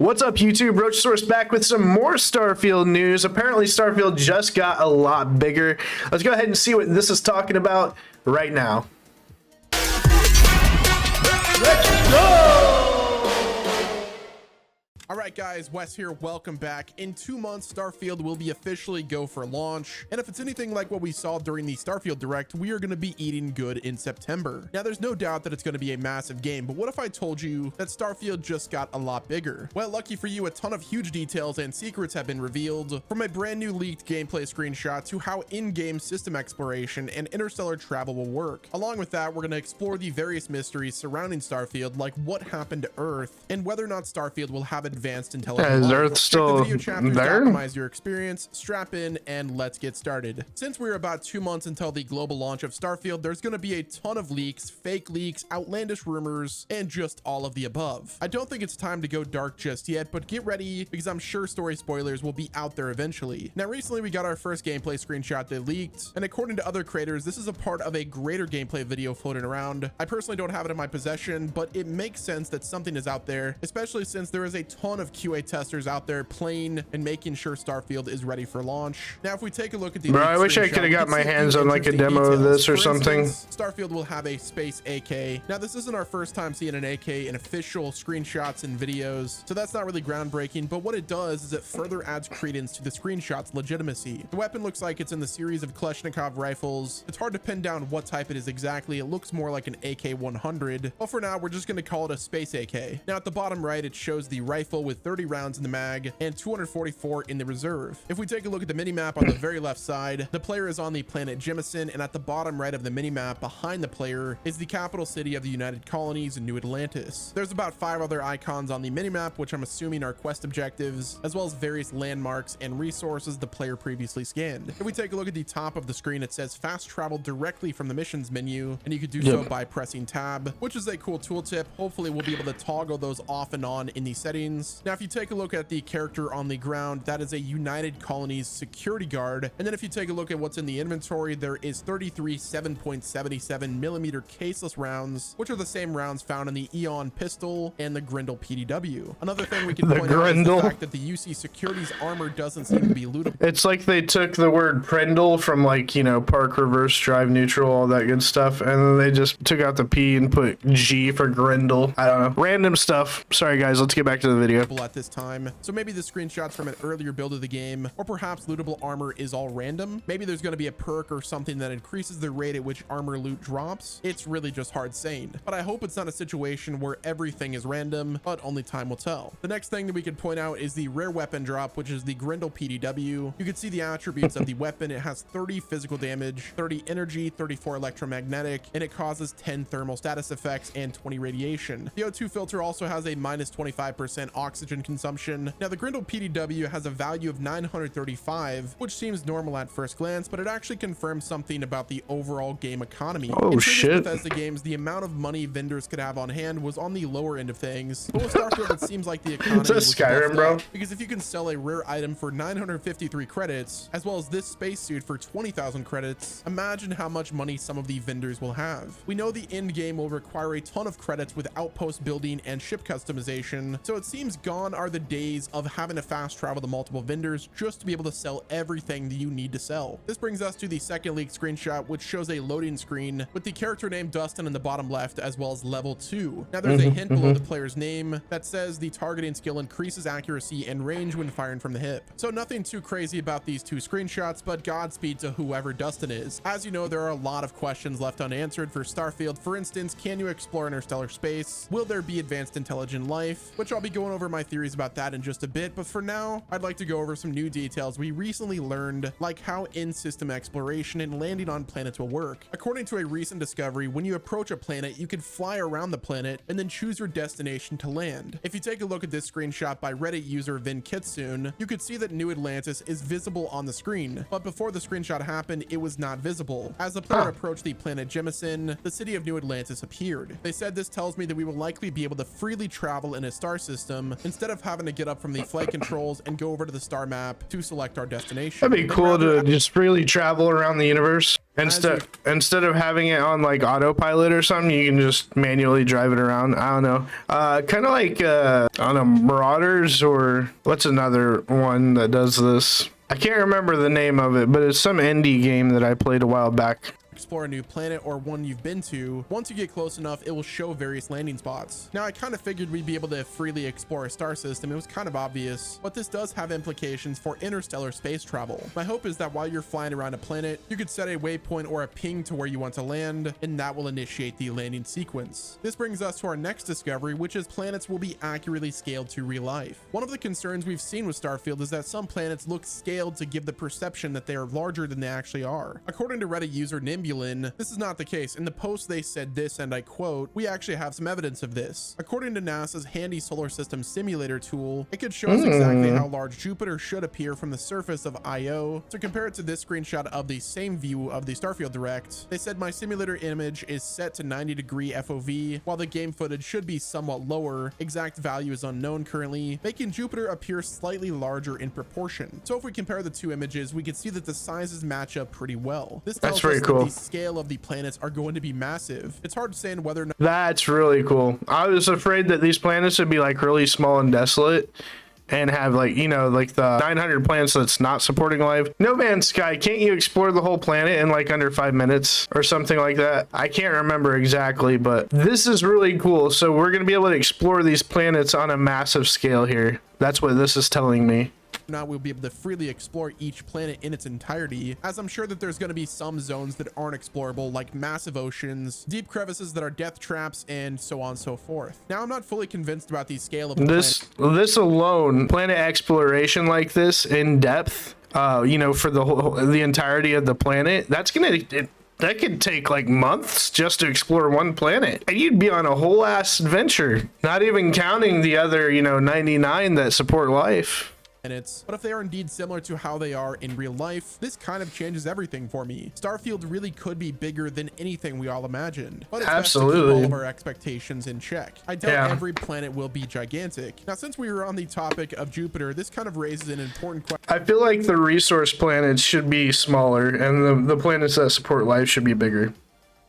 What's up, YouTube? Roachsaurus back with some more Starfield news. Apparently, Starfield just got a lot bigger. Let's go ahead and see what this is talking about right now. Let's go! Alright guys, Wes here, welcome back. In 2 months, Starfield will be officially go for launch, and if it's anything like what we saw during the Starfield Direct, we are going to be eating good in September. Now there's no doubt that it's going to be a massive game, but what if I told you that Starfield just got a lot bigger? Well, lucky for you, a ton of huge details and secrets have been revealed, from a brand new leaked gameplay screenshot to how in-game system exploration and interstellar travel will work. Along with that, we're going to explore the various mysteries surrounding Starfield, like what happened to Earth, and whether or not Starfield will have advanced intelligence. Is Earth still there? Optimize your experience, strap in, and let's get started. Since we're about 2 months until the global launch of Starfield, there's going to be a ton of leaks, fake leaks, outlandish rumors, and just all of the above. I don't think it's time to go dark just yet, but get ready because I'm sure story spoilers will be out there eventually. Now, recently we got our first gameplay screenshot that leaked, and according to other creators, this is a part of a greater gameplay video floating around. I personally don't have it in my possession, but it makes sense that something is out there, especially since there is a ton of QA testers out there playing and making sure Starfield is ready for launch. Now, if we take a look at the I wish I could have got my hands on like a demo of this or something. Starfield will have a space AK. Now, this isn't our first time seeing an AK in official screenshots and videos, so that's not really groundbreaking, but what it does is it further adds credence to the screenshot's legitimacy. The weapon looks like it's in the series of Kalashnikov rifles. It's hard to pin down what type it is exactly. It looks more like an AK-100, but for now, we're just going to call it a space AK. Now, at the bottom right, it shows the rifle with 30 rounds in the mag and 244 in the reserve. If we take a look at the mini-map on the very left side, the player is on the planet Jemison, and at the bottom right of the mini-map behind the player is the capital city of the United Colonies, New Atlantis. There's about 5 other icons on the mini-map, which I'm assuming are quest objectives, as well as various landmarks and resources the player previously scanned. If we take a look at the top of the screen, it says fast travel directly from the missions menu, and you could do so by pressing tab, which is a cool tooltip. Hopefully we'll be able to toggle those off and on in the settings. Now, if you take a look at the character on the ground, that is a United Colonies security guard. And then if you take a look at what's in the inventory, there is 33 7.77 millimeter caseless rounds, which are the same rounds found in the Eon pistol and the Grendel PDW. Another thing we can point out is the fact that the UC Security's armor doesn't seem to be lootable. It's like they took the word Prendle from, like, you know, park, reverse, drive, neutral, all that good stuff, and then they just took out the P and put G for Grendel. I don't know. Random stuff. Sorry guys, let's get back to the video. At this time, so maybe the screenshots from an earlier build of the game, or perhaps lootable armor is all random. Maybe there's going to be a perk or something that increases the rate at which armor loot drops. It's really just hard saying, but I hope it's not a situation where everything is random, but only time will tell. The next thing that we could point out is the rare weapon drop, which is the Grendel PDW. You can see the attributes of the weapon. It has 30 physical damage, 30 energy, 34 electromagnetic, and it causes 10 thermal status effects and 20 radiation. The O2 filter also has a minus 25% oxygen consumption. Now, the Grendel PDW has a value of 935, which seems normal at first glance, but it actually confirms something about the overall game economy. Oh shit. Bethesda games, the amount of money vendors could have on hand was on the lower end of things. But with Starfield, it seems like the economy was Skyrim, bro. Because if you can sell a rare item for 953 credits, as well as this spacesuit for 20,000 credits, imagine how much money some of the vendors will have. We know the end game will require a ton of credits with outpost building and ship customization, so it seems gone are the days of having to fast travel to multiple vendors just to be able to sell everything that you need to sell. This brings us to the second leaked screenshot, which shows a loading screen with the character name Dustin in the bottom left, as well as level 2. Now, there's a hint below the player's name that says the targeting skill increases accuracy and range when firing from the hip. So nothing too crazy about these two screenshots, but Godspeed to whoever Dustin is. As you know, there are a lot of questions left unanswered for Starfield. For instance, can you explore interstellar space? Will there be advanced intelligent life? Which I'll be going over my theories about that in just a bit, but for now, I'd like to go over some new details we recently learned, like how in-system exploration and landing on planets will work. According to a recent discovery, when you approach a planet, you can fly around the planet and then choose your destination to land. If you take a look at this screenshot by Reddit user Vin Kitsune, you could see that New Atlantis is visible on the screen, but before the screenshot happened, it was not visible. As the player approached the planet Jemison, the city of New Atlantis appeared. They said this tells me that we will likely be able to freely travel in a star system instead of having to get up from the flight controls and go over to the star map to select our destination. That'd be cool to just freely travel around the universe. Instead of having it on like autopilot or something, you can just manually drive it around. I don't know. Kind of like I don't know, Marauders, or what's another one that does this? I can't remember the name of it, but it's some indie game that I played a while back. Explore a new planet or one you've been to. Once you get close enough, it will show various landing spots. Now, I kind of figured we'd be able to freely explore a star system. It was kind of obvious, but this does have implications for interstellar space travel. My hope is that while you're flying around a planet, you could set a waypoint or a ping to where you want to land, and that will initiate the landing sequence. This brings us to our next discovery, which is planets will be accurately scaled to real life. One of the concerns we've seen with Starfield is that some planets look scaled to give the perception that they are larger than they actually are. According to Reddit user Nimbulin, this is not the case. In the post they said this, and I quote, "We actually have some evidence of this. According to NASA's handy solar system simulator tool, it could show us exactly how large Jupiter should appear from the surface of Io. To compare it to this screenshot of the same view of the Starfield Direct, they said my simulator image is set to 90-degree FOV, while the game footage should be somewhat lower. Exact value is unknown currently, making Jupiter appear slightly larger in proportion. So if we compare the two images, we can see that the sizes match up pretty well. This tells us that the scale of the planets are going to be massive. It's hard to say whether or not." That's really cool. I was afraid that these planets would be like really small and desolate and have like, you know, like the 900 planets that's not supporting life. No Man's Sky, can't you explore the whole planet in like under 5 minutes or something like that? I can't remember exactly, but this is really cool. So we're going to be able to explore these planets on a massive scale here. That's what this is telling me. Now we'll be able to freely explore each planet in its entirety, as I'm sure that there's going to be some zones that aren't explorable, like massive oceans, deep crevices that are death traps, and so on and so forth. Now, I'm not fully convinced about the scale of this alone, planet exploration like this in depth, you know, for the entirety of the planet, that could take like months just to explore one planet, and you'd be on a whole ass adventure, not even counting the other, you know, 99 that support life. But if they are indeed similar to how they are in real life, this kind of changes everything for me. Starfield really could be bigger than anything we all imagined, but it's best to keep all of our expectations in check. I doubt every planet will be gigantic. Now, since we were on the topic of Jupiter, this kind of raises an important question. I feel like the resource planets should be smaller, and the planets that support life should be bigger.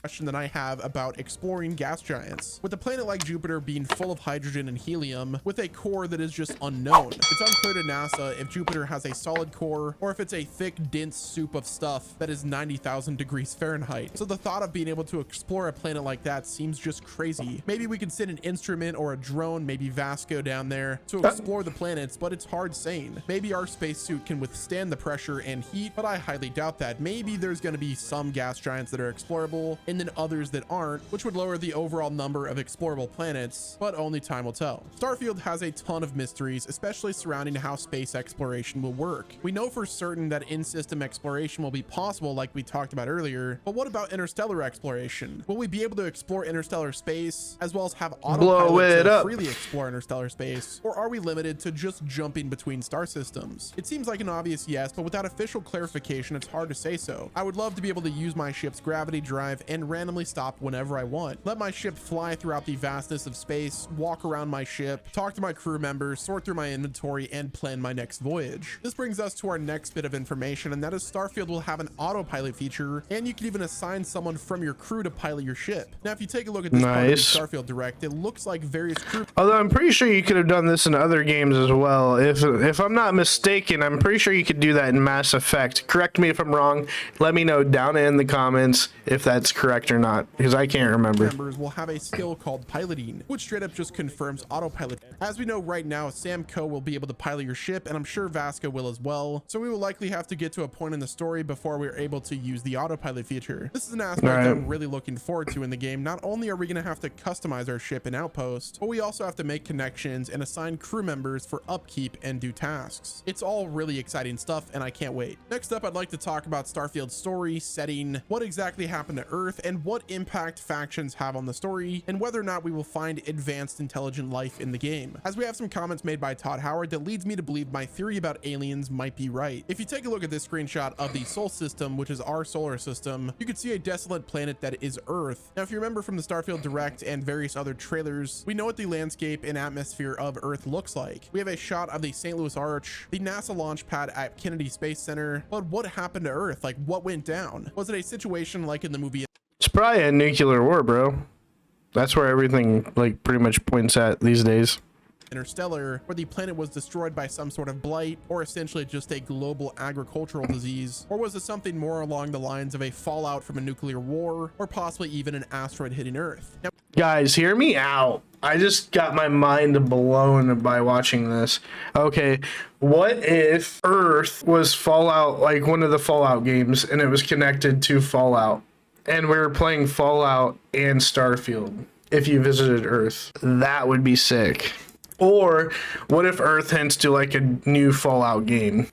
Question that I have about exploring gas giants. With a planet like Jupiter being full of hydrogen and helium with a core that is just unknown, it's unclear to NASA if Jupiter has a solid core or if it's a thick, dense soup of stuff that is 90,000 degrees Fahrenheit. So the thought of being able to explore a planet like that seems just crazy. Maybe we could send an instrument or a drone, maybe Vasco, down there to explore the planets, but it's hard saying. Maybe our spacesuit can withstand the pressure and heat, but I highly doubt that. Maybe there's going to be some gas giants that are explorable and then others that aren't, which would lower the overall number of explorable planets, but only time will tell. Starfield has a ton of mysteries, especially surrounding how space exploration will work. We know for certain that in-system exploration will be possible, like we talked about earlier, but what about interstellar exploration? Will we be able to explore interstellar space as well as have autopilot to freely explore interstellar space, or are we limited to just jumping between star systems? It seems like an obvious yes, but without official clarification, it's hard to say so. I would love to be able to use my ship's gravity drive and randomly stop whenever I want. Let my ship fly throughout the vastness of space, walk around my ship, talk to my crew members, sort through my inventory, and plan my next voyage. This brings us to our next bit of information, and that is Starfield will have an autopilot feature, and you can even assign someone from your crew to pilot your ship. Now, if you take a look at this part of the Starfield Direct, it looks like various crew... Although I'm pretty sure you could have done this in other games as well. If I'm not mistaken, I'm pretty sure you could do that in Mass Effect. Correct me if I'm wrong. Let me know down in the comments if that's correct or not, because I can't remember. Members will have a skill called piloting, which straight up just confirms autopilot. As we know right now, Sam Coe will be able to pilot your ship, and I'm sure Vasco will as well. So we will likely have to get to a point in the story before we're able to use the autopilot feature. This is an aspect that I'm really looking forward to in the game. Not only are we going to have to customize our ship and outpost, but we also have to make connections and assign crew members for upkeep and do tasks. It's all really exciting stuff, and I can't wait. Next up, I'd like to talk about Starfield's story, setting, what exactly happened to Earth, and what impact factions have on the story, and whether or not we will find advanced intelligent life in the game, as we have some comments made by Todd Howard that leads me to believe my theory about aliens might be right. If you take a look at this screenshot of the Sol system, which is our solar system, you can see a desolate planet that is Earth. Now, if you remember from the Starfield Direct and various other trailers, we know what the landscape and atmosphere of Earth looks like. We have a shot of the St. Louis Arch, the NASA launch pad at Kennedy Space Center, but what happened to Earth? Like, what went down? Was it a situation like in the movie? It's probably a nuclear war, bro. That's where everything like pretty much points at these days. Interstellar, where the planet was destroyed by some sort of blight, or essentially just a global agricultural disease? Or was it something more along the lines of a fallout from a nuclear war, or possibly even an asteroid hitting Earth? Now, guys, hear me out. I just got my mind blown by watching this. Okay, what if Earth was Fallout, like one of the Fallout games, and it was connected to Fallout, and we were playing Fallout and Starfield if you visited Earth? That would be sick. Or what if Earth hints to like a new Fallout game?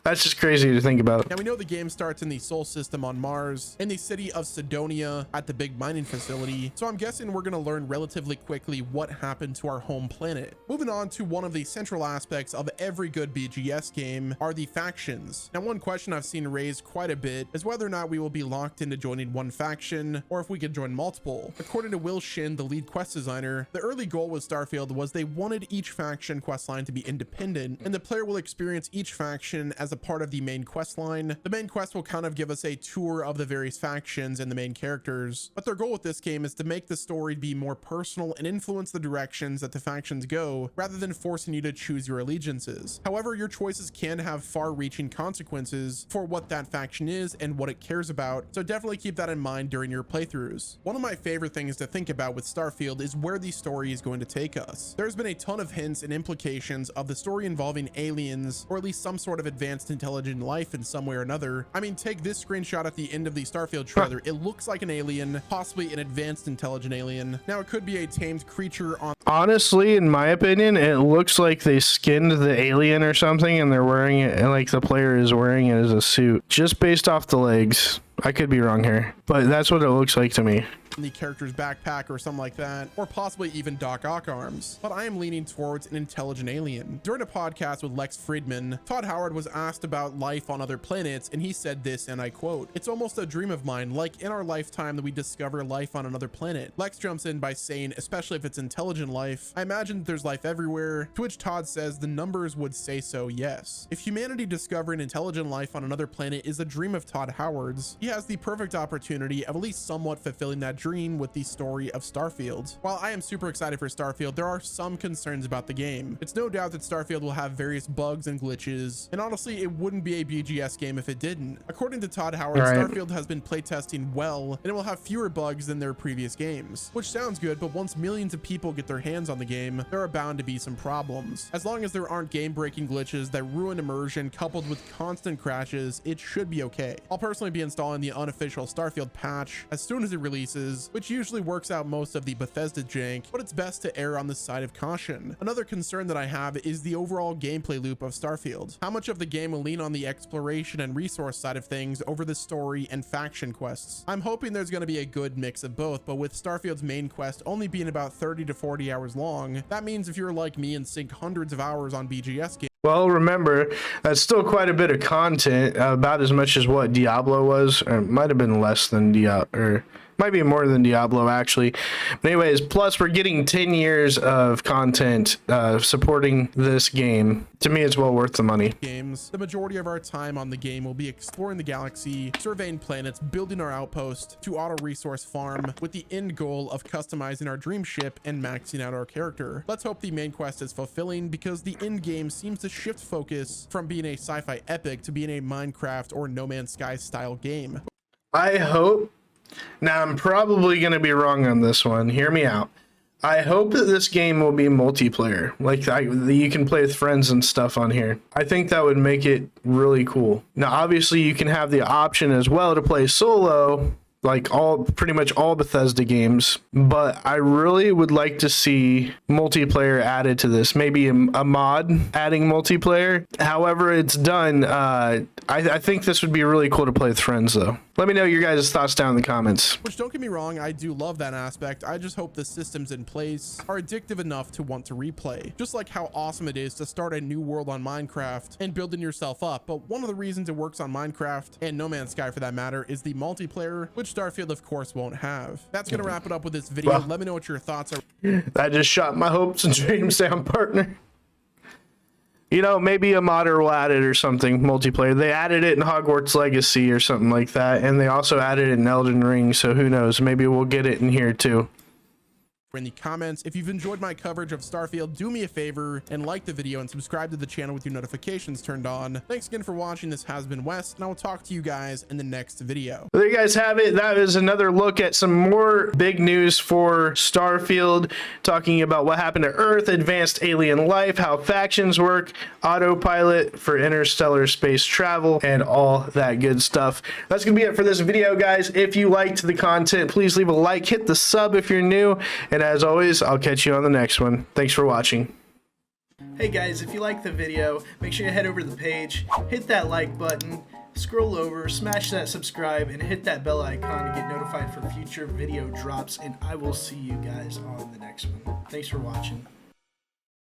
That's just crazy to think about. Now, we know the game starts in the Sol system on Mars, in the city of Sidonia at the big mining facility. So I'm guessing we're going to learn relatively quickly what happened to our home planet. Moving on to one of the central aspects of every good BGS game are the factions. Now, one question I've seen raised quite a bit is whether or not we will be locked into joining one faction, or if we could join multiple. According to Will Shin, the lead quest designer, the early goal with Starfield was they wanted each faction quest line to be independent, and the player will experience each faction as a part of the main quest line. The main quest will kind of give us a tour of the various factions and the main characters, but their goal with this game is to make the story be more personal and influence the directions that the factions go, rather than forcing you to choose your allegiances. However, your choices can have far-reaching consequences for what that faction is and what it cares about, so definitely keep that in mind during your playthroughs. One of my favorite things to think about with Starfield is where the story is going to take us. There's been a ton of hints and implications of the story involving aliens, or at least some sort of advanced intelligent life in some way or another. I mean, take this screenshot at the end of the Starfield trailer. It looks like an alien, possibly an advanced intelligent alien. Now, it could be a tamed creature on... Honestly, in my opinion, it looks like they skinned the alien or something, and they're wearing it, and like the player is wearing it as a suit, just based off the legs. I could be wrong here, but that's what it looks like to me. The character's backpack or something like that, or possibly even Doc Ock arms, but I am leaning towards an intelligent alien. During a podcast with Lex Friedman, Todd Howard was asked about life on other planets, and he said this, and I quote, "It's almost a dream of mine, like in our lifetime that we discover life on another planet." Lex jumps in by saying, especially if it's intelligent life, "I imagine there's life everywhere," to which Todd says the numbers would say so, yes. If humanity discovering intelligent life on another planet is a dream of Todd Howard's, he has the perfect opportunity of at least somewhat fulfilling that dream with the story of Starfield. While I am super excited for Starfield, there are some concerns about the game. It's no doubt that Starfield will have various bugs and glitches, and honestly, it wouldn't be a BGS game if it didn't. According to Todd Howard, Starfield has been playtesting well, and it will have fewer bugs than their previous games, which sounds good, but once millions of people get their hands on the game, there are bound to be some problems. As long as there aren't game-breaking glitches that ruin immersion coupled with constant crashes, it should be okay. I'll personally be installing the unofficial Starfield patch as soon as it releases, which usually works out most of the Bethesda jank, but it's best to err on the side of caution. Another concern that I have is the overall gameplay loop of Starfield. How much of the game will lean on the exploration and resource side of things over the story and faction quests? I'm hoping there's going to be a good mix of both, but with Starfield's main quest only being about 30 to 40 hours long, that means if you're like me and sink hundreds of hours on BGS games, well, remember, that's still quite a bit of content, about as much as what Diablo was, or it might have been less than Diablo, or might be more than Diablo actually. But anyways, plus we're getting 10 years of content supporting this game. To me, it's well worth the money. The majority of our time on the game will be exploring the galaxy, surveying planets, building our outpost to auto resource farm, with the end goal of customizing our dream ship and maxing out our character. Let's hope the main quest is fulfilling, because the end game seems to shift focus from being a sci-fi epic to being a Minecraft or No Man's Sky style game. I hope. Now, I'm probably going to be wrong on this one. Hear me out. I hope that this game will be multiplayer. Like, you can play with friends and stuff on here. I think that would make it really cool. Now, obviously, you can have the option as well to play solo, like pretty much all Bethesda games, but I really would like to see multiplayer added to this. Maybe a mod adding multiplayer. However it's done, I think this would be really cool to play with friends though. Let me know your guys' thoughts down in the comments. Which, don't get me wrong, I do love that aspect. I just hope the systems in place are addictive enough to want to replay. Just like how awesome it is to start a new world on Minecraft and building yourself up. But one of the reasons it works on Minecraft, and No Man's Sky for that matter, is the multiplayer, which Starfield of course won't have. That's gonna wrap it up with this video. Well, let me know what your thoughts are. That just shot my hopes and dreams down, partner. You know, maybe a modder will add it or something, multiplayer. They added it in Hogwarts Legacy or something like that, and they also added it in Elden Ring, so who knows, maybe we'll get it in here too. In the comments. If you've enjoyed my coverage of Starfield, do me a favor and like the video and subscribe to the channel with your notifications turned on. Thanks again for watching. This has been West, and I will talk to you guys in the next video. There you guys have it. That is another look at some more big news for Starfield, talking about what happened to Earth, advanced alien life, how factions work, autopilot for interstellar space travel, and all that good stuff. That's gonna be it for this video, guys. If you liked the content, please leave a like, hit the sub if you're new, and as always, I'll catch you on the next one. Thanks for watching. Hey guys, if you like the video, make sure you head over to the page, hit that like button, scroll over, smash that subscribe, and hit that bell icon to get notified for future video drops, and I will see you guys on the next one. Thanks for watching.